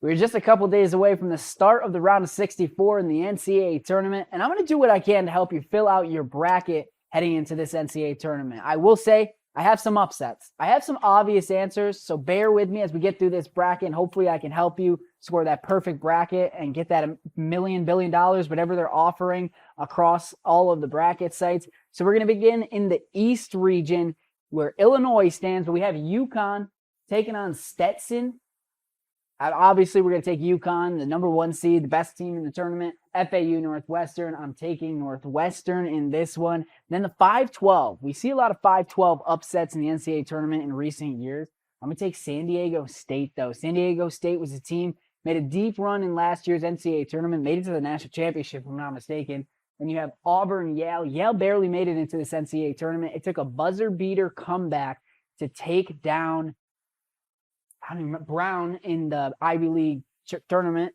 We're just a couple days away from the start of the round of 64 in the NCAA tournament, and I'm going to do what I can to help you fill out your bracket heading into this NCAA tournament. I will say I have some upsets. I have some obvious answers, so bear with me as we get through this bracket, and hopefully I can help you score that perfect bracket and get that $1 million, billion, whatever they're offering across all of the bracket sites. So we're going to begin in the East region where Illinois stands, but we have UConn taking on Stetson. Obviously, we're going to take UConn, the number 1 seed, the best team in the tournament. FAU, Northwestern. I'm taking Northwestern in this one. Then the 5-12. We see a lot of 5-12 upsets in the NCAA tournament in recent years. I'm going to take San Diego State, though. San Diego State was a team, made a deep run in last year's NCAA tournament, made it to the national championship, if I'm not mistaken. Then you have Auburn, Yale. Yale barely made it into this NCAA tournament. It took a buzzer beater comeback to take down Brown in the Ivy League tournament.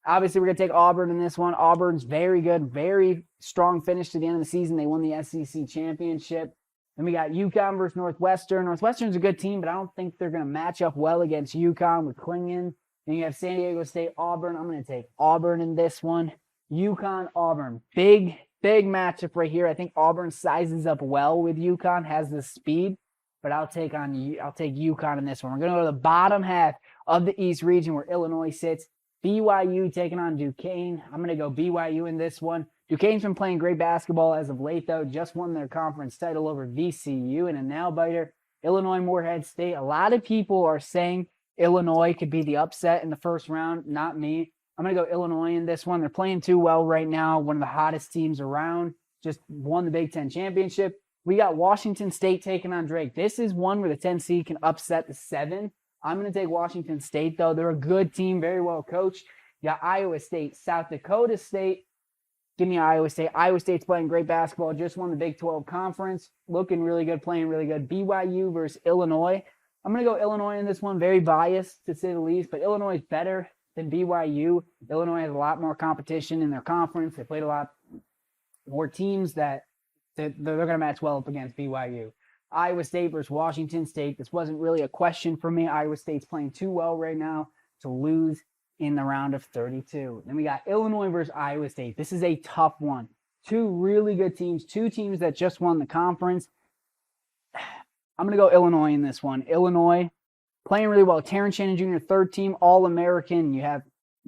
Obviously, we're going to take Auburn in this one. Auburn's very good, very strong finish to the end of the season. They won the SEC championship. Then we got UConn versus Northwestern. Northwestern's a good team, but I don't think they're going to match up well against UConn with Klingon. Then you have San Diego State, Auburn. I'm going to take Auburn in this one. UConn, Auburn. Big matchup right here. I think Auburn sizes up well with UConn, has the speed. But I'll take UConn in this one. We're going to go to the bottom half of the East region where Illinois sits. BYU taking on Duquesne. I'm going to go BYU in this one. Duquesne's been playing great basketball as of late, though. Just won their conference title over VCU in a nail-biter. Illinois, Morehead State. A lot of people are saying Illinois could be the upset in the first round. Not me. I'm going to go Illinois in this one. They're playing too well right now. One of the hottest teams around. Just won the Big Ten championship. We got Washington State taking on Drake. This is one where the 10 seed can upset the 7. I'm going to take Washington State, though. They're a good team, very well coached. You got Iowa State, South Dakota State. Give me Iowa State. Iowa State's playing great basketball. Just won the Big 12 conference. Looking really good, playing really good. BYU versus Illinois. I'm going to go Illinois in this one. Very biased, to say the least, but Illinois is better than BYU. Illinois has a lot more competition in their conference. They played a lot more teams that they're going to match well up against BYU. Iowa State versus Washington State. This wasn't really a question for me. Iowa State's playing too well right now to lose in the round of 32. Then we got Illinois versus Iowa State. This is a tough one. Two really good teams. Two teams that just won the conference. I'm going to go Illinois in this one. Illinois playing really well. Terrence Shannon Jr., third team All-American. You have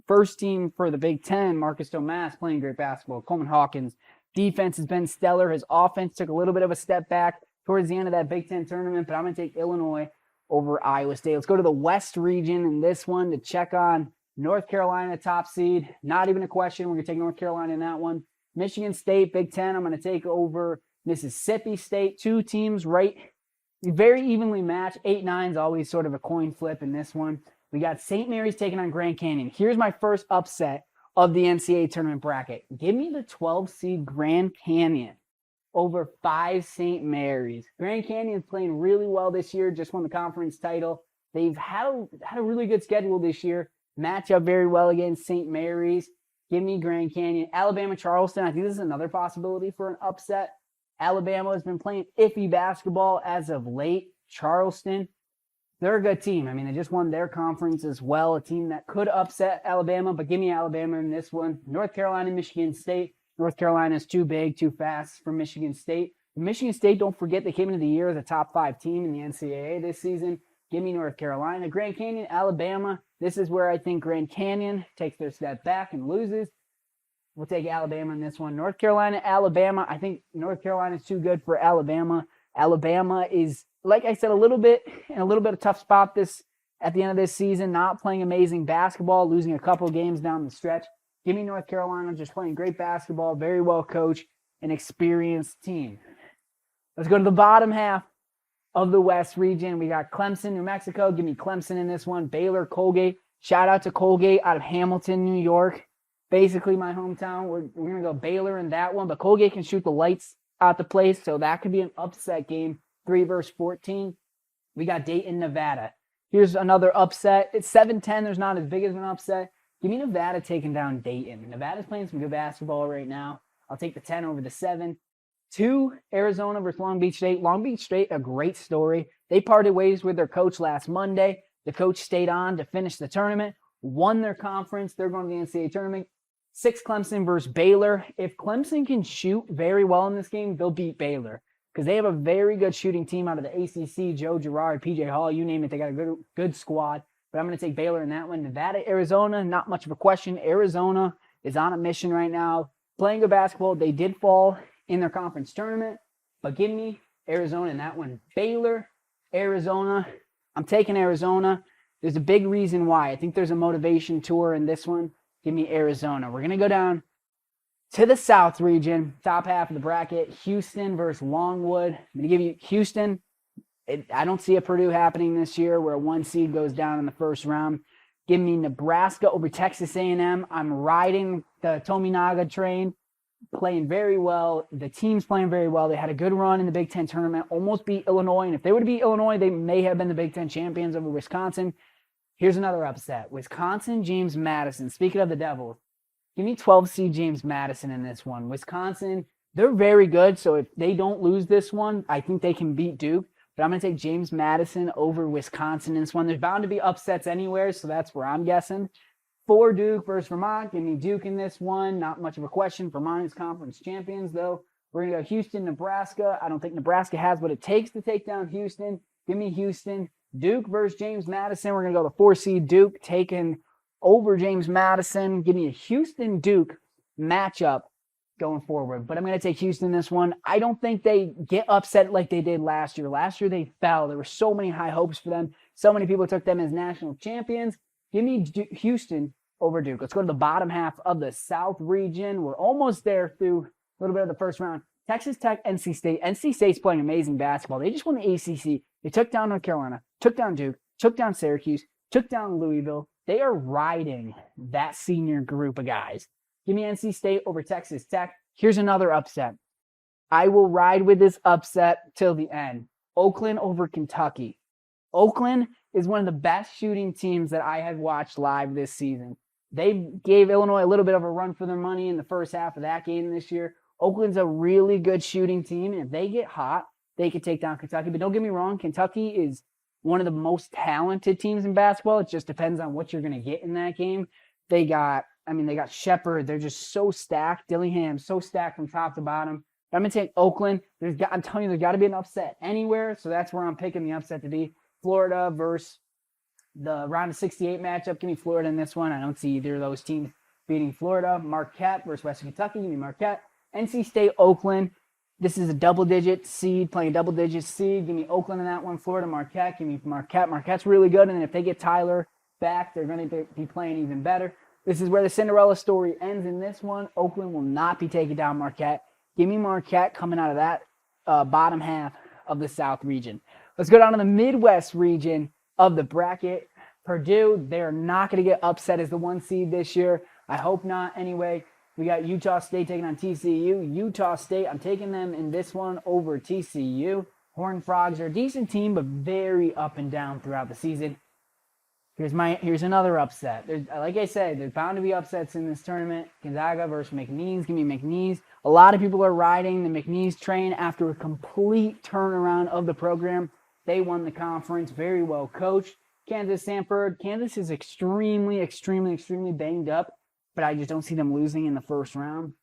first team for the Big Ten, Marcus Domask, playing great basketball. Coleman Hawkins. Defense has been stellar. His offense took a little bit of a step back towards the end of that Big Ten tournament, but I'm going to take Illinois over Iowa State. Let's go to the West region in this one to check on North Carolina, top seed. Not even a question. We're going to take North Carolina in that one. Michigan State, Big Ten. I'm going to take over Mississippi State. Two teams right, very evenly matched. 8-9 is always sort of a coin flip in this one. We got St. Mary's taking on Grand Canyon. Here's my first upset of the NCAA tournament bracket. Give me the 12 seed Grand Canyon over 5 St. Mary's. Grand Canyon's playing really well this year, just won the conference title. They've had a really good schedule this year. Match up very well against St. Mary's. Give me Grand Canyon. Alabama, Charleston. I think this is another possibility for an upset. Alabama has been playing iffy basketball as of late. Charleston, they're a good team. I mean, they just won their conference as well, a team that could upset Alabama, but give me Alabama in this one. North Carolina, Michigan State. North Carolina is too big, too fast for Michigan State. Michigan State, don't forget, they came into the year as a top 5 team in the NCAA this season. Give me North Carolina. Grand Canyon, Alabama. This is where I think Grand Canyon takes their step back and loses. We'll take Alabama in this one. North Carolina, Alabama. I think North Carolina is too good for Alabama. Alabama is, like I said, a little bit of tough spot at the end of this season. Not playing amazing basketball, losing a couple games down the stretch. Give me North Carolina, just playing great basketball, very well coached, an experienced team. Let's go to the bottom half of the West region. We got Clemson, New Mexico. Give me Clemson in this one. Baylor, Colgate. Shout out to Colgate out of Hamilton, New York. Basically my hometown. We're going to go Baylor in that one, but Colgate can shoot the lights out the place, so that could be an upset game. 3 versus 14. We got Dayton, Nevada. Here's another upset. It's 7-10. There's not as big as an upset. Give me Nevada taking down Dayton. Nevada's playing some good basketball right now. I'll take the 10 over the 7. 2, Arizona versus Long Beach State. Long Beach State, a great story. They parted ways with their coach last Monday. The coach stayed on to finish the tournament. won their conference. They're going to the NCAA tournament. 6 Clemson versus Baylor. If Clemson can shoot very well in this game, they'll beat Baylor because they have a very good shooting team out of the ACC. Joe Girard, PJ Hall, you name it. They got a good squad. But I'm going to take Baylor in that one. Nevada, Arizona, not much of a question. Arizona is on a mission right now. Playing good basketball. They did fall in their conference tournament. But give me Arizona in that one. Baylor, Arizona. I'm taking Arizona. There's a big reason why. I think there's a motivation tour in this one. Give me Arizona. We're going to go down to the South region, top half of the bracket. Houston versus Longwood. I'm going to give you Houston. I don't see a Purdue happening this year where 1 seed goes down in the first round. Give me Nebraska over Texas A&M. I'm riding the Tominaga train, playing very well. The team's playing very well. They had a good run in the Big Ten tournament, almost beat Illinois. And if they would have beat Illinois, they may have been the Big Ten champions over Wisconsin. Here's another upset. Wisconsin, James Madison. Speaking of the Devils, give me 12 seed James Madison in this one. Wisconsin, they're very good. So if they don't lose this one, I think they can beat Duke. But I'm going to take James Madison over Wisconsin in this one. There's bound to be upsets anywhere, so that's where I'm guessing. For Duke versus Vermont, give me Duke in this one. Not much of a question. Vermont is conference champions, though. We're going to go Houston, Nebraska. I don't think Nebraska has what it takes to take down Houston. Give me Houston. Duke versus James Madison. We're going to go the 4 seed Duke taking over James Madison. Give me a Houston-Duke matchup going forward. But I'm going to take Houston this one. I don't think they get upset like they did last year. Last year they fell. There were so many high hopes for them. So many people took them as national champions. Give me Houston over Duke. Let's go to the bottom half of the South region. We're almost there through a little bit of the first round. Texas Tech, NC State. NC State's playing amazing basketball. They just won the ACC. They took down North Carolina, took down Duke, took down Syracuse, took down Louisville. They are riding that senior group of guys. Give me NC State over Texas Tech. Here's another upset. I will ride with this upset till the end. Oakland over Kentucky. Oakland is one of the best shooting teams that I have watched live this season. They gave Illinois a little bit of a run for their money in the first half of that game this year. Oakland's a really good shooting team, and if they get hot, they could take down Kentucky. But don't get me wrong, Kentucky is one of the most talented teams in basketball. It just depends on what you're going to get in that game. They got Shepherd. They're just so stacked. Dillingham, so stacked from top to bottom. But I'm going to take Oakland. I'm telling you, there's got to be an upset anywhere, so that's where I'm picking the upset to be. Florida versus the round of 68 matchup. Give me Florida in this one. I don't see either of those teams beating Florida. Marquette versus Western Kentucky. Give me Marquette. NC State, Oakland. This is a double-digit seed, playing double-digit seed. Give me Oakland in that one. Florida, Marquette. Give me Marquette. Marquette's really good, and if they get Tyler back, they're going to be playing even better. This is where the Cinderella story ends in this one. Oakland will not be taking down Marquette. Give me Marquette coming out of that bottom half of the South region. Let's go down to the Midwest region of the bracket. Purdue, they're not going to get upset as the 1 seed this year. I hope not anyway. We got Utah State taking on TCU. Utah State, I'm taking them in this one over TCU. Horned Frogs are a decent team, but very up and down throughout the season. Here's another upset. Like I said, there's bound to be upsets in this tournament. Gonzaga versus McNeese. Give me McNeese. A lot of people are riding the McNeese train after a complete turnaround of the program. They won the conference, very well coached. Kansas Sanford. Kansas is extremely, extremely, extremely banged up, but I just don't see them losing in the first round.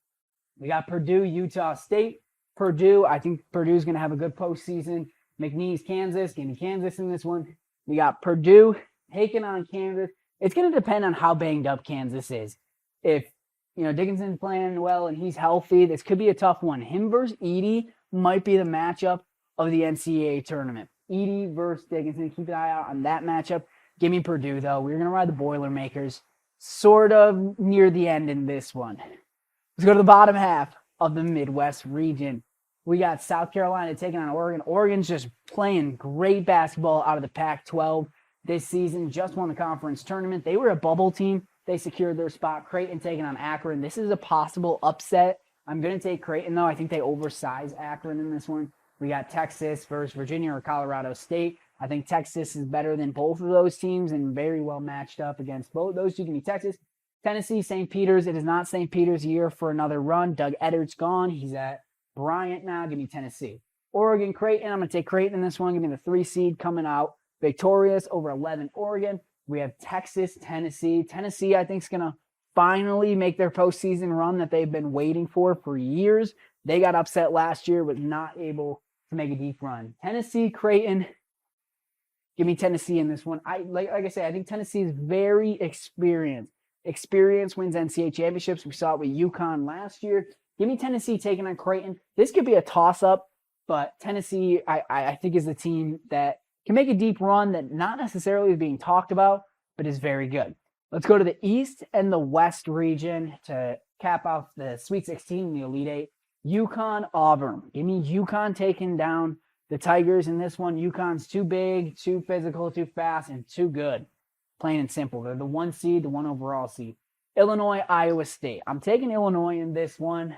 We got Purdue, Utah State. Purdue, I think Purdue's going to have a good postseason. McNeese, Kansas. Give me Kansas in this one. We got Purdue taking on Kansas. It's going to depend on how banged up Kansas is. If, Dickinson's playing well and he's healthy, this could be a tough one. Him versus Edey might be the matchup of the NCAA tournament. Edey versus Dickinson. Keep an eye out on that matchup. Give me Purdue, though. We're going to ride the Boilermakers sort of near the end in this one. Let's go to the bottom half of the Midwest region. We got South Carolina taking on Oregon. Oregon's just playing great basketball out of the Pac-12 this season. Just won the conference tournament. They were a bubble team. They secured their spot. Creighton taking on Akron. This is a possible upset. I'm going to take Creighton, though. I think they oversize Akron in this one. We got Texas versus Virginia or Colorado State. I think Texas is better than both of those teams and very well matched up against both those two. Give me Texas. Tennessee, St. Peter's. It is not St. Peter's year for another run. Doug Edwards gone. He's at Bryant now. Give me Tennessee. Oregon, Creighton. I'm going to take Creighton in this one. Give me the 3 seed coming out victorious over 11 Oregon. We have Texas, Tennessee. Tennessee, I think, is going to finally make their postseason run that they've been waiting for years. They got upset last year, but not able to make a deep run. Tennessee, Creighton. Give me Tennessee in this one. Like I say, I think Tennessee is very experienced. Experience wins NCAA championships. We saw it with UConn last year. Give me Tennessee taking on Creighton. This could be a toss-up, but Tennessee, I think, is the team that can make a deep run that not necessarily is being talked about, but is very good. Let's go to the East and the West region to cap off the Sweet 16 and the Elite Eight. UConn, Auburn. Give me UConn taking down the Tigers in this one. UConn's too big, too physical, too fast, and too good. Plain and simple. They're the 1 seed, the 1 overall seed. Illinois, Iowa State. I'm taking Illinois in this one.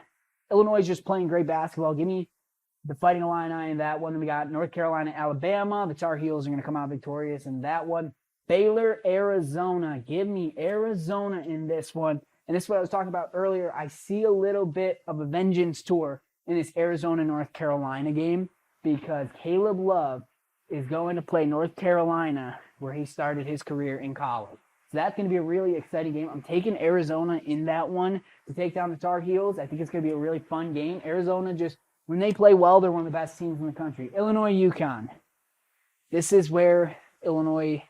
Illinois is just playing great basketball. Give me the Fighting Illini in that one. We got North Carolina, Alabama. The Tar Heels are going to come out victorious in that one. Baylor, Arizona. Give me Arizona in this one. And this is what I was talking about earlier. I see a little bit of a vengeance tour in this Arizona-North Carolina game because Caleb Love is going to play North Carolina where he started his career in college. So that's going to be a really exciting game. I'm taking Arizona in that one to take down the Tar Heels. I think it's going to be a really fun game. Arizona just, when they play well, they're one of the best teams in the country. Illinois, UConn. This is where Illinois,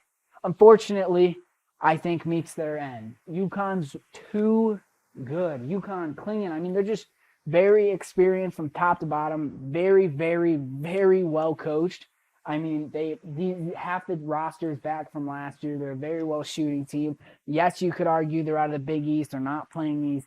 unfortunately, I think meets their end. UConn's too good. UConn clinging. I mean, they're just very experienced from top to bottom. Very, very, very well coached. I mean, half the roster is back from last year. They're a very well shooting team. Yes, you could argue they're out of the Big East. They're not playing these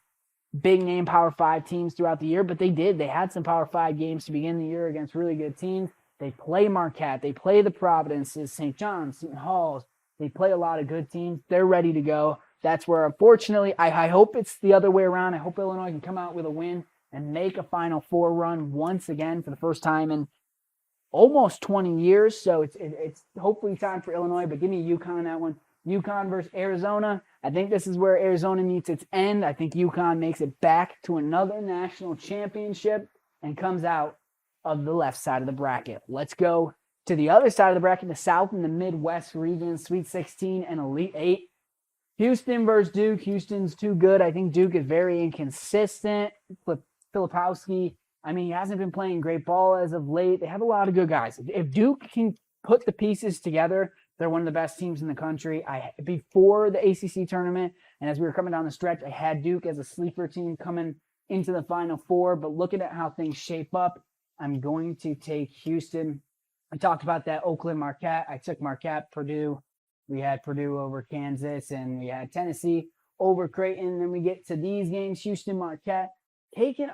big name Power 5 teams throughout the year, but they did. They had some Power 5 games to begin the year against really good teams. They play Marquette. They play the Providences, St. John's, St. Halls. They play a lot of good teams. They're ready to go. That's where, unfortunately, I hope it's the other way around. I hope Illinois can come out with a win and make a Final Four run once again for the first time in almost 20 years. So it's hopefully time for Illinois, but give me UConn in that one. UConn versus Arizona. I think this is where Arizona meets its end. I think UConn makes it back to another national championship and comes out of the left side of the bracket. Let's go to the other side of the bracket, the South and the Midwest region, Sweet 16 and Elite 8. Houston versus Duke. Houston's too good. I think Duke is very inconsistent. Filipowski, I mean, he hasn't been playing great ball as of late. They have a lot of good guys. If Duke can put the pieces together, they're one of the best teams in the country. Before the ACC tournament, and as we were coming down the stretch, I had Duke as a sleeper team coming into the Final Four. But looking at how things shape up, I'm going to take Houston. I talked about that Oakland Marquette. I took Marquette, Purdue. We had Purdue over Kansas, and we had Tennessee over Creighton. And then we get to these games, Houston, Marquette. Taking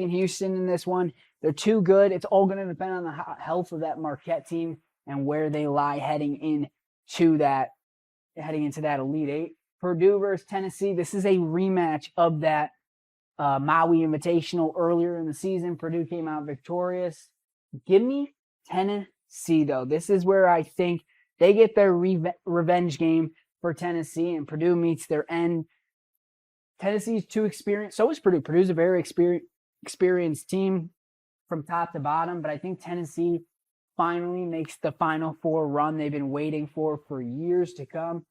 Houston in this one. They're too good. It's all going to depend on the health of that Marquette team and where they lie heading into that Elite Eight. Purdue versus Tennessee. This is a rematch of that Maui Invitational earlier in the season. Purdue came out victorious. Give me Tennessee, though. This is where I think they get their revenge game for Tennessee, and Purdue meets their end. Tennessee's too experienced. So is Purdue. Purdue's a very experienced team from top to bottom, but I think Tennessee finally makes the Final Four run they've been waiting for years to come.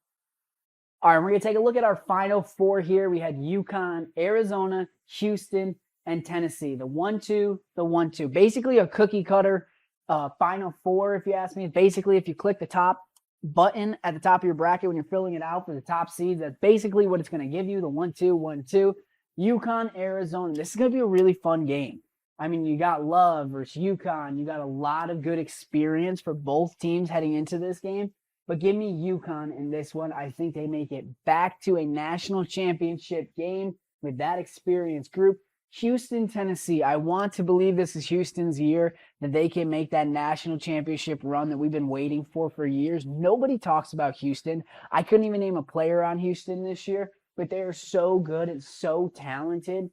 All right, we're going to take a look at our Final Four here. We had UConn, Arizona, Houston, and Tennessee. The 1-2, the 1-2. Basically a cookie cutter Final Four, if you ask me. Basically, if you click the top button at the top of your bracket when you're filling it out for the top seeds, that's basically what it's going to give you, the 1-2, 1-2. UConn, Arizona. This is going to be a really fun game. I mean, you got Love versus UConn. You got a lot of good experience for both teams heading into this game. But give me UConn in this one. I think they make it back to a national championship game with that experienced group. Houston, Tennessee. I want to believe this is Houston's year, that they can make that national championship run that we've been waiting for years. Nobody talks about Houston. I couldn't even name a player on Houston this year, but they are so good and so talented.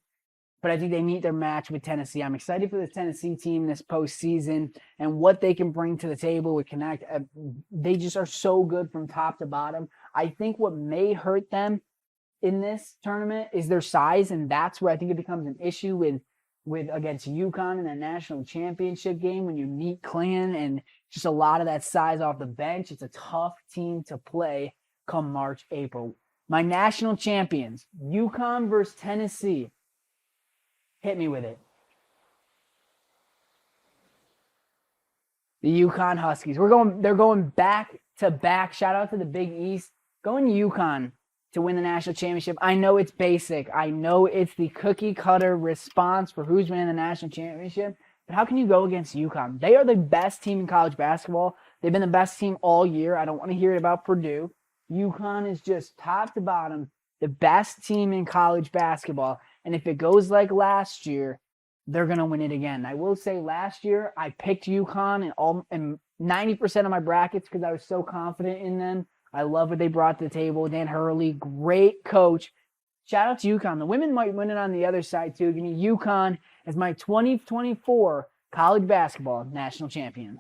But I think they meet their match with Tennessee. I'm excited for this Tennessee team this postseason and what they can bring to the table with Connect. They just are so good from top to bottom. I think what may hurt them in this tournament is their size, and that's where I think it becomes an issue with against UConn in that national championship game when you meet Clan and just a lot of that size off the bench. It's a tough team to play come March, April. My national champions, UConn versus Tennessee. Hit me with it. The UConn Huskies. They're going back to back. Shout out to the Big East. Going UConn to win the national championship. I know it's basic. I know it's the cookie cutter response for who's winning the national championship. But how can you go against UConn? They are the best team in college basketball. They've been the best team all year. I don't want to hear it about Purdue. UConn is just top to bottom the best team in college basketball. And if it goes like last year, they're going to win it again. I will say last year I picked UConn in 90% of my brackets because I was so confident in them. I love what they brought to the table. Dan Hurley, great coach. Shout out to UConn. The women might win it on the other side too. Give me UConn as my 2024 college basketball national champions.